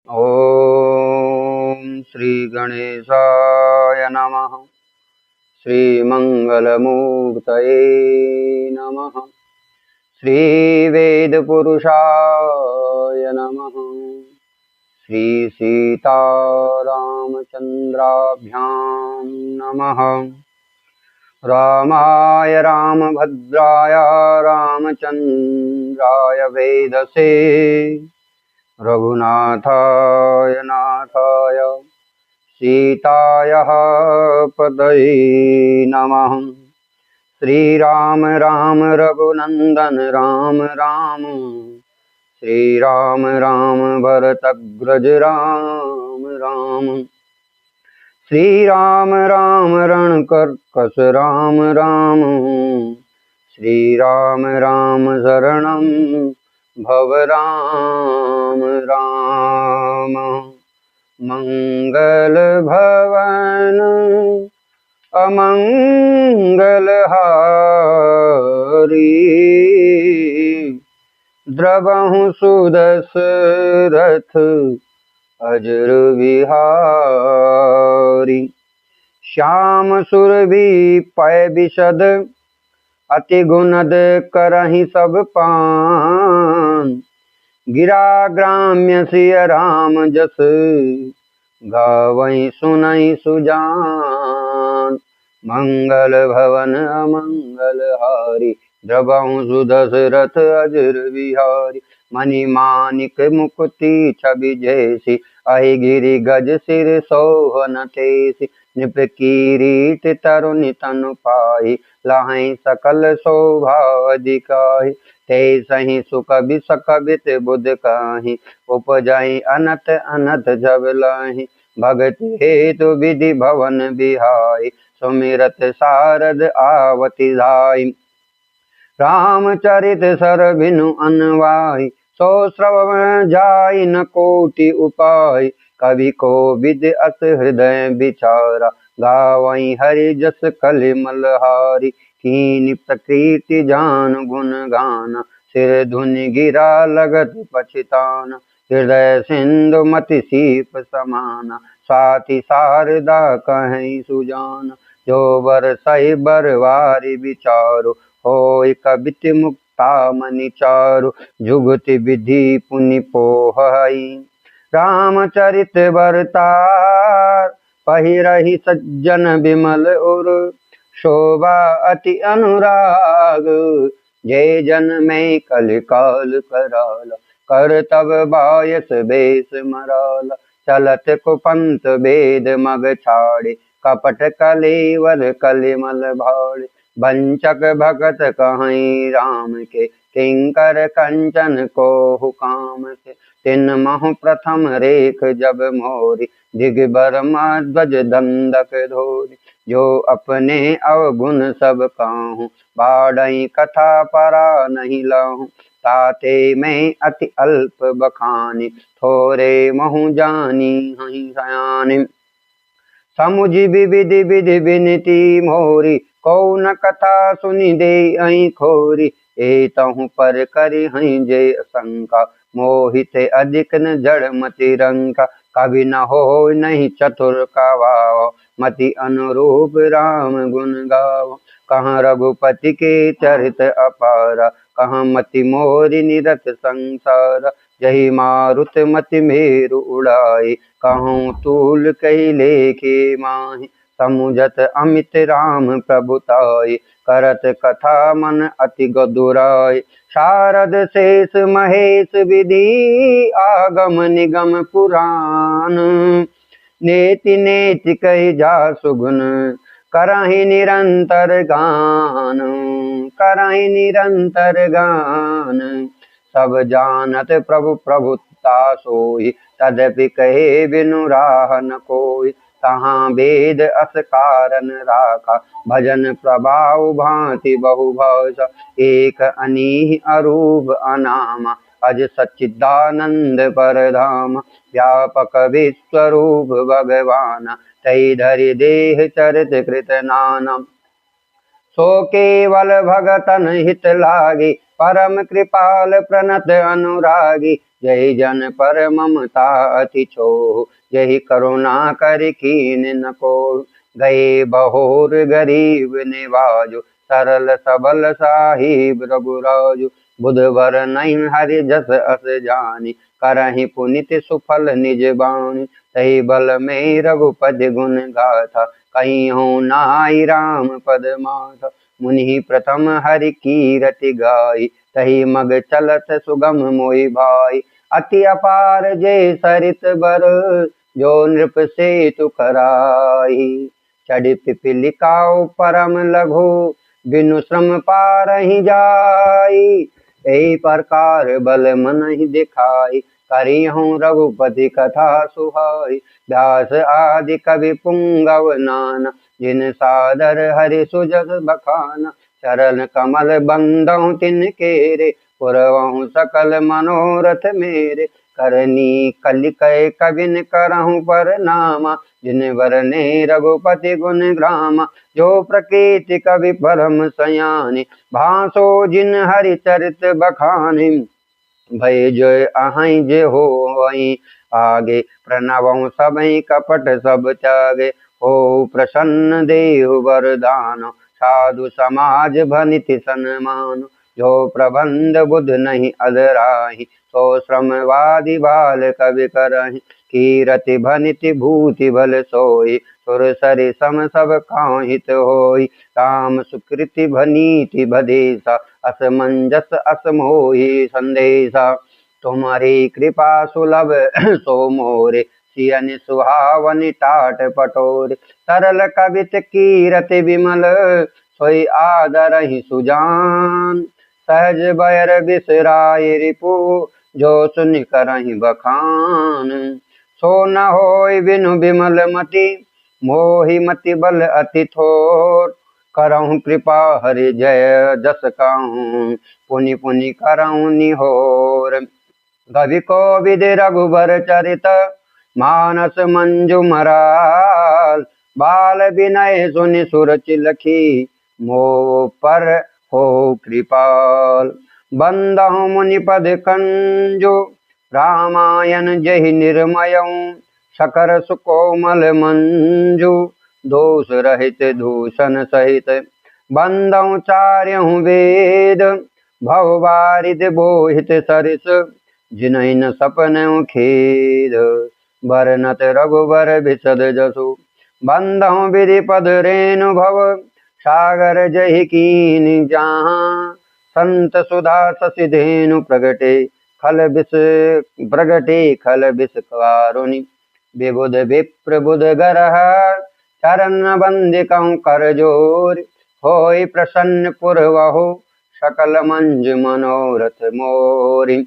ओम श्री गणेशाय नमः। श्री मंगलमूर्तये नमः। श्री वेदपुरुषाय नमः। श्री सीतारामचन्द्राभ्यां नमः। रामाय रामभद्राय रामचन्द्राय वेदसे रघुनाथाय नाथाय सीतायाः पतये नमः। श्रीराम राम रघुनंदन राम राम। श्रीराम राम भरतग्रज राम राम। श्रीराम राम रणकर्कश राम राम। श्रीराम राम शरणं भव राम राम। मंगल भवन अमंगल हारी। द्रवहु सुदशरथ अजर विहारी। श्याम सुरभि पै बिशद अति गुणद करहि सब पान। गिरा ग्राम्य सिय राम जस गावहि सुनहि सुजान। मंगल भवन अमंगल हारी। द्रवहु सुदशरथ अजर विहारी। मणि मानिक मुकुति छवि जैसी। अहि गिरि गज सिर सोहन तैसी। नृप किरीट तरुनि तनु पाहि। लहै सकल शोभा अधिकाहि। तैसहि सुकवि सकबित बुध काहि। उपजहि अनत अनथ जब लाहि। भगति हेतु विधि भवन बिहाई। सुमिरत सारद आवति धाई। रामचरित सर बिनु अनुवाई। सो श्रवण जाई न कोटि उपाय। कवि कोविद अस हृदय विचारा। गावई हरि जस कलिमल हारी। कीनि प्रकृति जान गुण गाना। सिर धुनि गिरा लगत पछिताना। हृदय सिंधु मति सीप समाना। स्वाति शारदा कहीं सुजाना। जो बर सही बरवारी विचारो। होय कबित मुक्ता मनि चारु। जुगति विधि पुनि पोहई। रामचरित बरतार पहिरहि सज्जन बिमल उर। शोभा अति अनुराग जय जन में कलिकाल कराला। कर तब बायस बेस मराला। चलत कुपंत वेद मग छाड़े। कपट कलेवर कलिमल भाड़े। वंचक भगत कहीं राम के। किंकर कंचन को हुकाम के। तिन महु प्रथम रेख जब मोरी। दिगबर ध्वज दंडक धोरी। जो अपने अवगुण सब काहू। बाढ़ई कथा परा नहीं लाहू। ताते मैं अति अल्प बखानी। थोरे महु जानी हहीं सयानी। समुझि विविधि विधि विनती मोरी। कौन कथा सुनि दे अहि खोरी। एतहु पर करि हहीं जय शंका। मोहित अधिक न जड़ मति रंका। कवि न हो नहीं चतुर कवाओ। मति अनुरूप राम गुण गाओ। कहाँ रघुपति के चरित अपारा। कहाँ मति मोरि निरत संसार। जही मारुत मति मेरु उड़ाई। कहूँ तूल कही लेखे माहि। समुझत अमित राम प्रभुताई। करत कथा मन अति गदुराई। शारद शेष महेश विधि आगम निगम पुराण। नेति नेति कही जा सुगुन करहि निरंतर गान। करहि निरंतर गान। सब जानत प्रभु प्रभुता सोई। तदपि कहे बिनु राह न कोई। तहाँ वेद अस कारण राखा। भजन प्रभाव भांति बहु भाषा। एक अनीह अरूप अनामा। अज सच्चिदानंद परधाम। व्यापक विश्वरूप भगवान। तै धरि देह चरित कृत नाना। सो केवल भगतन हित लागी। परम कृपाल प्रणत अनुरागी। जय जन पर ममता अति छोह, यही करुणा कर कीन न को। गए बहोर गरीब निवाजु, सरल सबल साहिब रघुराजु। बुधवर नहीं हरि जस अस जानी, करहि पुनित सुफल निज बानी। तही बल में रघुपति गुण गाथा, कहीं हो नाई राम पद माथा। मुनि प्रथम हरि कीरति गाई, तही मग चलत सुगम मोहि भाई। अति अपार जय सरित बर, जो नृप से तु कराई। चढ़ी पिपीलिकाओ परम लघु, बिनु श्रम पारहि जाई। यही प्रकार बल मन ही दिखाई, करी हूँ रघुपति कथा सुहाई। व्यास आदि कवि पुंगव नाना, जिन सादर हरि सुजस बखाना। चरण कमल बंदहु तिनके, पुरवहु सकल मनोरथ मेरे। करनी कलिकै कविन करहु परनामा, जिन वरने रघुपति गुण ग्रामा। जो प्रकृति कवि परम सयानी, भासो जिन हरि चरित बखानी। भय जय अहै जे हो आगे, प्रणवं सबहि कपट सब त्यागे। हो प्रसन्न देहु वरदान, साधु समाज भनिति सन्मान। जो प्रबंध बुध नहीं अधराहि, सो श्रमवादी बाल कवि करहि। कीरति भनिति भूति भल सोई, सुर सरि सम सब काहित होई। राम सुकृति भनीति बधेसा, असमंजस असमोहि संदेशा। तुम्हारी कृपा सुलभ सो मोरे, सियन सुहावनि टाट पटोरे। सरल कवित कीरति विमल, सोई आदरहि सुजान। सहज बयर बिसराय रिपु, जो सुनि करहि बखान। सो न होय बिनु विमल मति, मोहि मति बल अति थोर। करहु कृपा हरि जय जस कहूँ, पुनि पुनि करहु निहोर। कवि कोविद रघुबर चरित, मानस मंजु मराल। बाल विनय सुनि सुरचि लखी, मोह पर हो कृपाल। बंदहु मुनि पद कंजु, रामायण जहि निर्मयं। सकर सुकोमल मंजु, दोष रहित दूषण सहित। बंदहु चार्यहु वेद, भव वारिद बोहित सरिस। जिनहि न सपनउ खेद, बरनत रघुबर बिसद जसु। बंदहु विधि पद रेणु भव, सागर जहि कीन जहाँ। संत सुधा शशि धेनु प्रगटे, खल बिस कारुणि। विबुध विप्र बुध गरह, चरण बंदिकं कर जोर। होय प्रसन्न पुरवहु, सकल मंजु मनोरथ मोरि।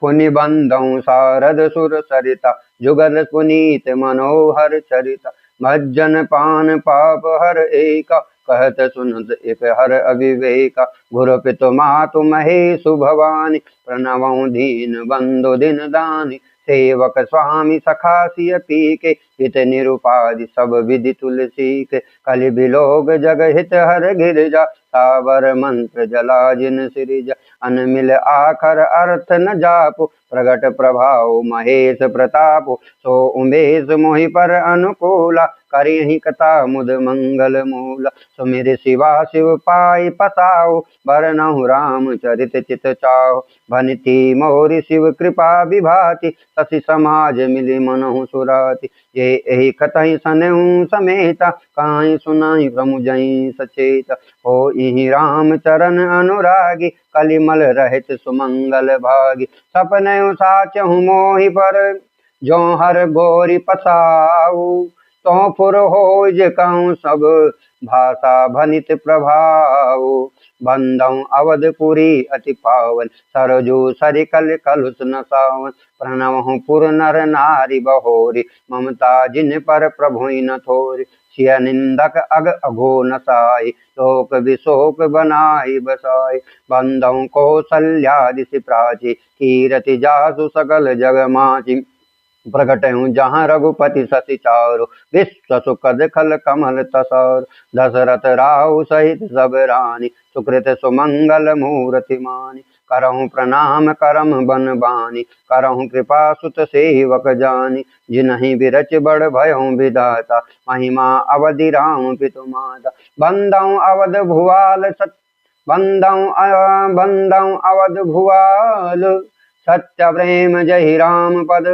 पुनि बंदौ सारद सुर सरिता, जुगल पुनीत मनोहर चरिता। मज्जन पान पाप हर एका, कहत सुनत एक हर अविवेका। गुरु पितु मातु महेशु भवानी, प्रणवं दीन बंधु दिन दानी। सेवक स्वामी सखा सिय पीके, हित निरुपाधि सब विधि तुलसी के। कलि बिलोग जग हित हर गिरजा, सावर मंत्र जला जिन सिरिजा। अनमिल आखर अर्थ न जापु, प्रगट प्रभाव महेश प्रतापु। सो उमेश मोहि पर अनुकूला, करिहि कथा मुद मंगल मूला। सुमिर शिवा शिव पाई पसाओ, बरनहु राम चरित चित चाओ। भनिति मोरि शिव कृपा विभाति, शशि समाज मिलि मनहु सुराति। ये एहि कतहि सनहु समेता, काहि सुनाहि प्रभु जहि सचेता। हो इहि राम चरण अनुरागी, कलिमल रहित सुमंगल भागी। सपनउ साचहु मोहि पर, जो हर गोरि पसाऊ। तो फुर हो जे कहूँ सब, भाषा भनित प्रभाऊ। बंदौ अवधपुरी अति पावन, सरजू सरिकल कलुष न सावन। प्रणवहु पुर नर नारी बहोरी, ममता जिन पर प्रभु न थोरी। सिय निंदक अग अघो न साई, शोक विशोक बनाई बसाई। बंदौ कौसल्यादि प्राची, कीरति जासु सकल जग माची। प्रगट हूँ जहाँ रघुपति शशि चारु, विश्व सुखद खल कमल तसार। दशरथ राहु सहित सब रानी, सुकृत सुमंगल मूर्ति मानी। करहु प्रणाम करम बन बानी, करहु कृपा सुत सेवक जानी। जिनहि बिरच बड़ भयउ विधाता, महिमा अवधि राम पितु माता। बंदउ अवध भुआल बंदउ अवध भुआल, सत्य प्रेम जहि राम पद।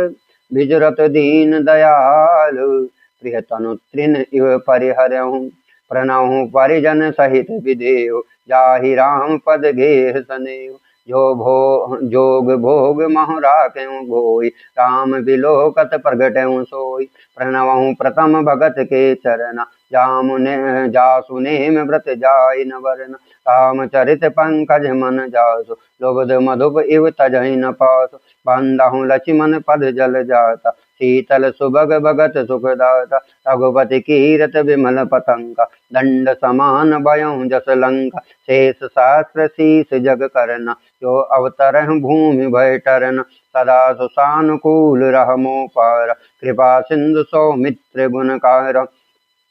बिजरत दीन दयाल, प्रिय तनु तृण इव परिहरहु। प्रणहु परिजन सहित विदेहु, जाहि राम पद गेह सनेहु। जोग भोग महु राखें गोई, राम बिलोकत प्रगटहु सोई। प्रणवहु प्रथम भगत के चरना, जासु नेम व्रत जाय न वरना। रामचरित पंकज मन जासु, लुब्ध मधुप इव तजहि न पासु। बंदहु लक्ष्मण पद जल जाता, शीतल सुभग भगत सुखदाता। रघुपति कीरत विमल पतंगा, दंड समान भयउ जस लंका। शेष सहस्र शीस जग करना, जो अवतरहु भूमि भय टरना। सदा सुसानुकूल रहमो पारा, कृपा सिंधु सौमित्र गुणकारा।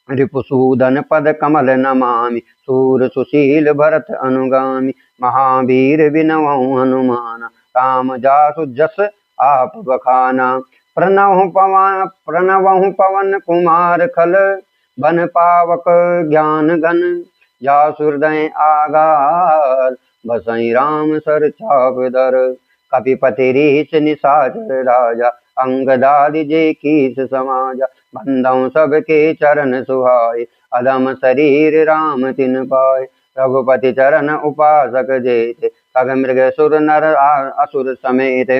रिपुसूदन पद कमल नमामि, सूर सुशील भरत अनुगामी। महावीर विनवउ हनुमाना, राम जासु जस आप बखाना। प्रणवहु पवन कुमार खल, बन पावक ज्ञान गण। जासु हृदय आगार, बसई राम सर चाप दर। कपिपति रीच निशाचर राजा, अंगदादि जे कीस समाजा। बंदउ सबके चरण सुहाए, अधम शरीर राम तिन पाए। रघुपति चरण उपासक जेते, खग मृग सुर नर असुर समेत।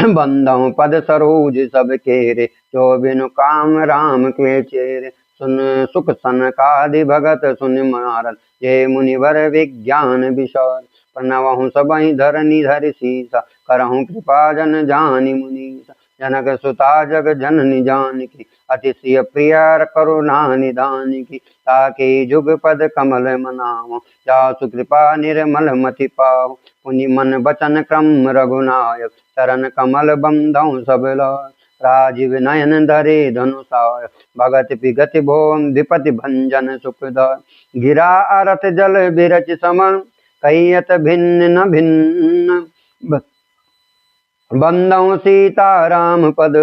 बंदउ पद सरोज सब केरे, जो बिनु काम राम के चेरे। सुन सुख सनकादि भगत सुन मारन, ये मुनिवर विज्ञान विशाल। प्रणवहु सबहि धरनी धरि सीसा, करहु कृपा जन जानि मुनीसा। जनक सुता जग जननी जानकी, अतिशय प्रिय करुणा निधान की। ताके जुग पद कमल मनाओ, जासु कृपा निर्मल मति पाओ। पुनि मन बचन क्रम रघुनायक, चरण कमल बंदउ सब लाय। राजीव नयन धरे धनुषाय, भगत विगत भोम विपति भंजन सुखदाय। गिरा अरथ जल बिरच सम, कैयत भिन्न न भिन्न। बंदउ सीता राम पद,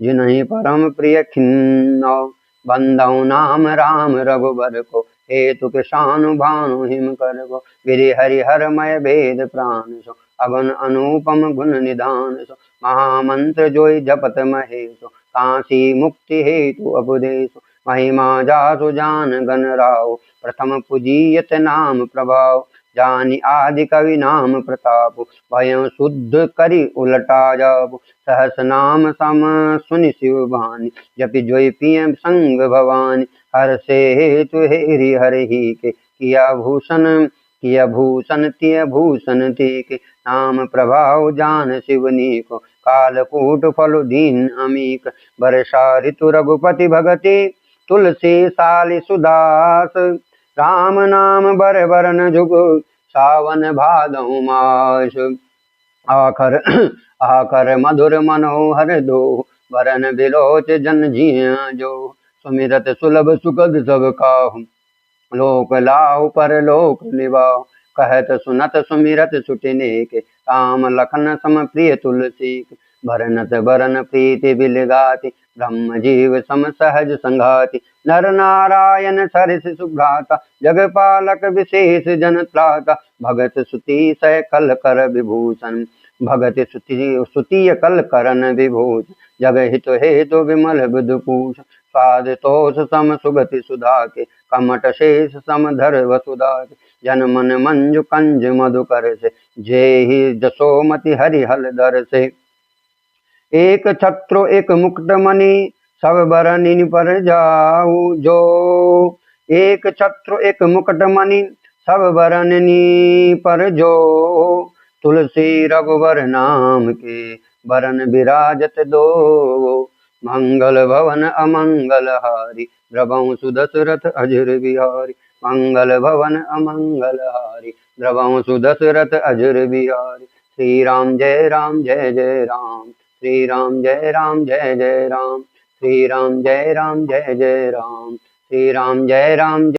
जिनहि परम प्रिय खिन्नो। बंदउ नाम राम रघुबर को, हेतु कृषानु भानु हिम कर को। गिरि हरि हर मय भेद प्राण सो, अगुन अनुपम गुण निधान सो। महामंत्र जोई जपत महेशो, काशी मुक्ति हेतु उपदेशो। महिमा जासु जान गण राव, प्रथम पूजियत नाम प्रभाव। जानि आदि कवि नाम प्रताप, भयउ शुद्ध करि उलटा जाबु। सहस नाम सम सुनि शिव भानि, जपि जोई पिय संग भवानी। हर से हेतु हेरि हरहि के, किया भूषण तिय भूषण ते। नाम प्रभाव जान शिवनी को, कालकूट फल दीन अमीक। वर्षा ऋतु रघुपति भगति, तुलसी साली सुदास। राम नाम बर बरन जुग, सावन भादौ मास। आखर मधुर मनोहर दो, वरन बिलोच जन जिया जो। सुमिरत सुलभ सुखद सब काहू, लोक लाहु पर लोक निवाहु। कहत सुनत सुमिरत सुटिने के, राम लखन सम प्रिय तुलसी के। भरनत बरन प्रीति बिलगाति, ब्रह्म जीव सम सहज संघाति। नर नारायण सरिस सुभ्राता, जगपालक विशेष जन त्राता। भगत सुती सह कल कर विभूषण, भगत सुतीय कल करन विभूषण। जग हित हेतु विमल बुधपूषण, स्वाद तोष सम सुगति सुधा के। कमट शेष सम धर वसुधा के। जन मन मंजु कंज मधुकर से, जेहि जसोमति हरिहल धर से। एक छत्रो एक मुकुट मणि, सब बरनि पर जाऊ जो। एक छत्रो एक मुकुट मणि, सब बरनि पर जो। तुलसी रघुवर नाम के, बरन बिराजत दो। मंगल भवन अमंगल हारी, द्रवहु सुदशरथ अजर बिहारी। मंगल भवन अमंगल हारी, द्रवहु सुदशरथ अजर बिहारी। श्री राम जय राम जय जय राम, श्री राम जय राम जय जय राम। श्री राम जय राम जय जय राम, श्री राम जय राम।